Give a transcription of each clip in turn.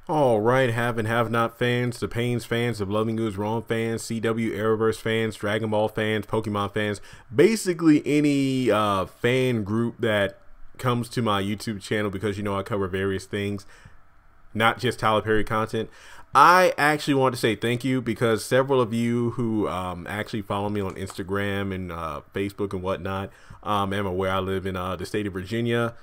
All right, have and have not fans, the Pains fans, the Loving News Wrong fans, CW Arrowverse fans, Dragon Ball fans, Pokemon fans, basically any fan group that comes to my YouTube channel because you know I cover various things, not just Tyler Perry content. I actually want to say thank you because several of you who actually follow me on Instagram and Facebook and whatnot am aware I live in the state of Virginia,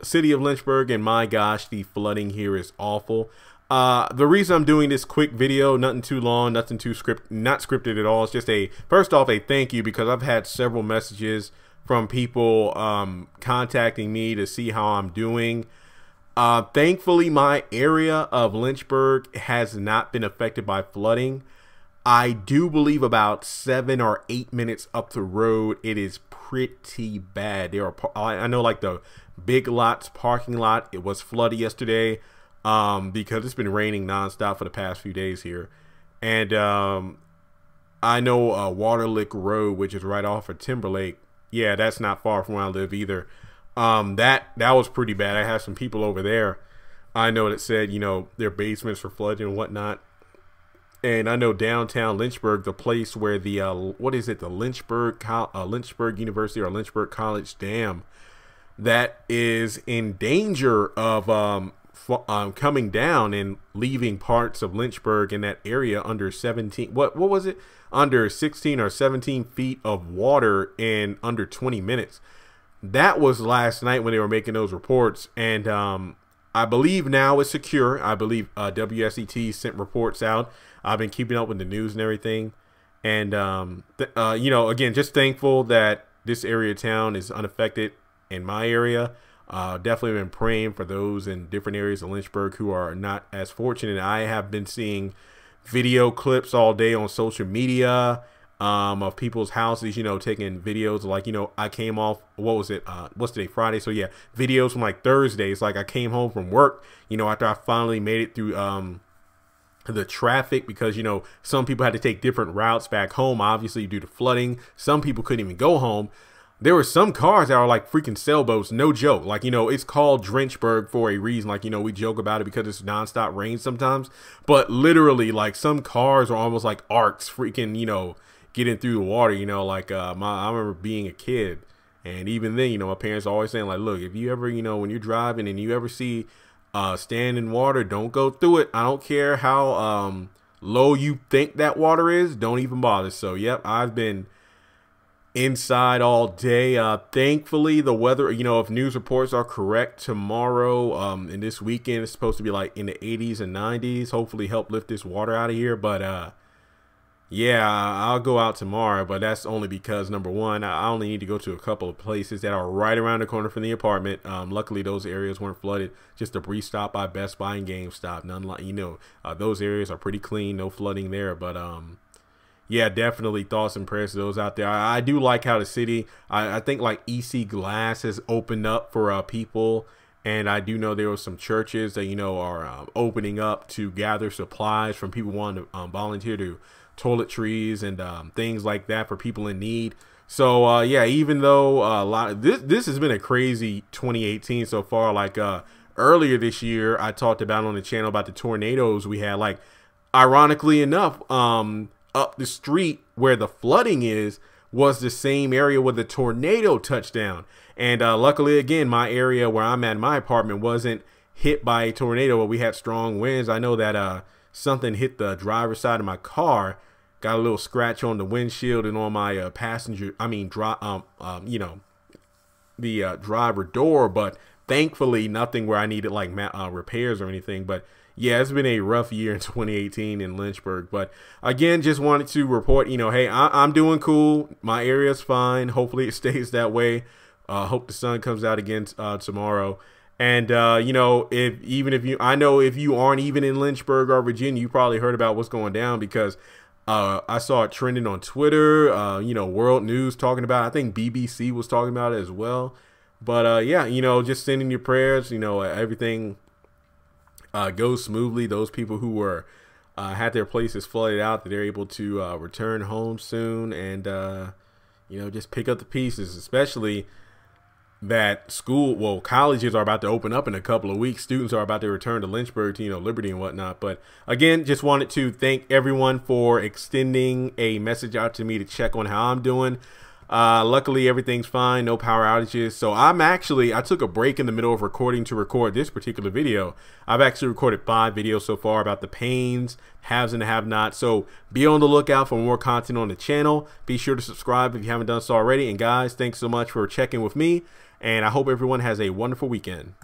city of Lynchburg, and my gosh, the flooding here is awful. The reason I'm doing this quick video, nothing too long, nothing too not scripted at all. It's just first off a thank you because I've had several messages from people contacting me to see how I'm doing. Thankfully, my area of Lynchburg has not been affected by flooding. I do believe about 7 or 8 minutes up the road, it is pretty bad. There are, I know, like the Big Lots parking lot, it was flooded yesterday because it's been raining nonstop for the past few days here. And I know Waterlick Road, which is right off of Timberlake. Yeah, that's not far from where I live either. That was pretty bad. I have some people over there I know that said, you know, their basements were flooded and whatnot. And I know downtown Lynchburg, the place where the what is it, the Lynchburg University or Lynchburg College Dam, that is in danger of coming down and leaving parts of Lynchburg in that area under 17, what was it, under 16 or 17 feet of water in under 20 minutes. That was last night when they were making those reports, and I believe now it's secure. I believe WSET sent reports out. I've been keeping up with the news and everything, and you know, again, just thankful that this area of town is unaffected in my area. Definitely been praying for those in different areas of Lynchburg who are not as fortunate. I have been seeing video clips all day on social media of people's houses, you know, taking videos like, you know, I came off, what was it, what's today, Friday? So yeah, videos from like Thursdays, like I came home from work, you know, after I finally made it through the traffic, because, you know, some people had to take different routes back home, obviously due to flooding. Some people couldn't even go home. There were some cars that are like freaking sailboats, no joke. Like, you know, it's called Lynchburg for a reason. Like, you know, we joke about it because it's nonstop rain sometimes, but literally, like, some cars are almost like arcs, freaking, you know, getting through the water. You know, like I remember being a kid, and even then, you know, my parents are always saying, like, look, if you ever, you know, when you're driving and you ever see standing water, don't go through it. I don't care how low you think that water is, don't even bother. So yep, I've been inside all day. Thankfully, the weather, you know, if news reports are correct, tomorrow and this weekend it's supposed to be like in the 80s and 90s. Hopefully help lift this water out of here. But yeah, I'll go out tomorrow, but that's only because, number one, I only need to go to a couple of places that are right around the corner from the apartment. Luckily, those areas weren't flooded. Just a brief stop by Best Buy and GameStop. None, like, you know, those areas are pretty clean, no flooding there. But yeah, definitely thoughts and prayers to those out there. I do like how the city, I think like EC Glass has opened up for people. And I do know there were some churches that, you know, are opening up to gather supplies from people wanting to volunteer to toiletries and things like that for people in need. So yeah, even though a lot of this has been a crazy 2018 so far. Like earlier this year, I talked about on the channel about the tornadoes we had. Like, ironically enough, up the street where the flooding is was the same area where the tornado touched down. And luckily, again, my area where I'm at, my apartment, wasn't hit by a tornado, but we had strong winds. I know that something hit the driver's side of my car, got a little scratch on the windshield and on my passenger, you know, the driver door, but thankfully nothing where I needed like repairs or anything. But yeah, it's been a rough year in 2018 in Lynchburg. But again, just wanted to report, you know, hey, I'm doing cool. My area's fine. Hopefully it stays that way. Hope the sun comes out again tomorrow. And, you know, I know if you aren't even in Lynchburg or Virginia, you probably heard about what's going down because I saw it trending on Twitter, you know, World News talking about it. I think BBC was talking about it as well. But, yeah, you know, just sending your prayers, you know, everything goes smoothly. Those people who were had their places flooded out, that they're able to return home soon and, you know, just pick up the pieces, especially that colleges are about to open up in a couple of weeks. Students are about to return to Lynchburg to, Liberty and whatnot. But again, just wanted to thank everyone for extending a message out to me to check on how I'm doing. Luckily, everything's fine. No power outages. So I took a break in the middle of recording to record this particular video. I've actually recorded 5 videos so far about the pains, haves and have-nots. So be on the lookout for more content on the channel. Be sure to subscribe if you haven't done so already. And guys, thanks so much for checking with me. And I hope everyone has a wonderful weekend.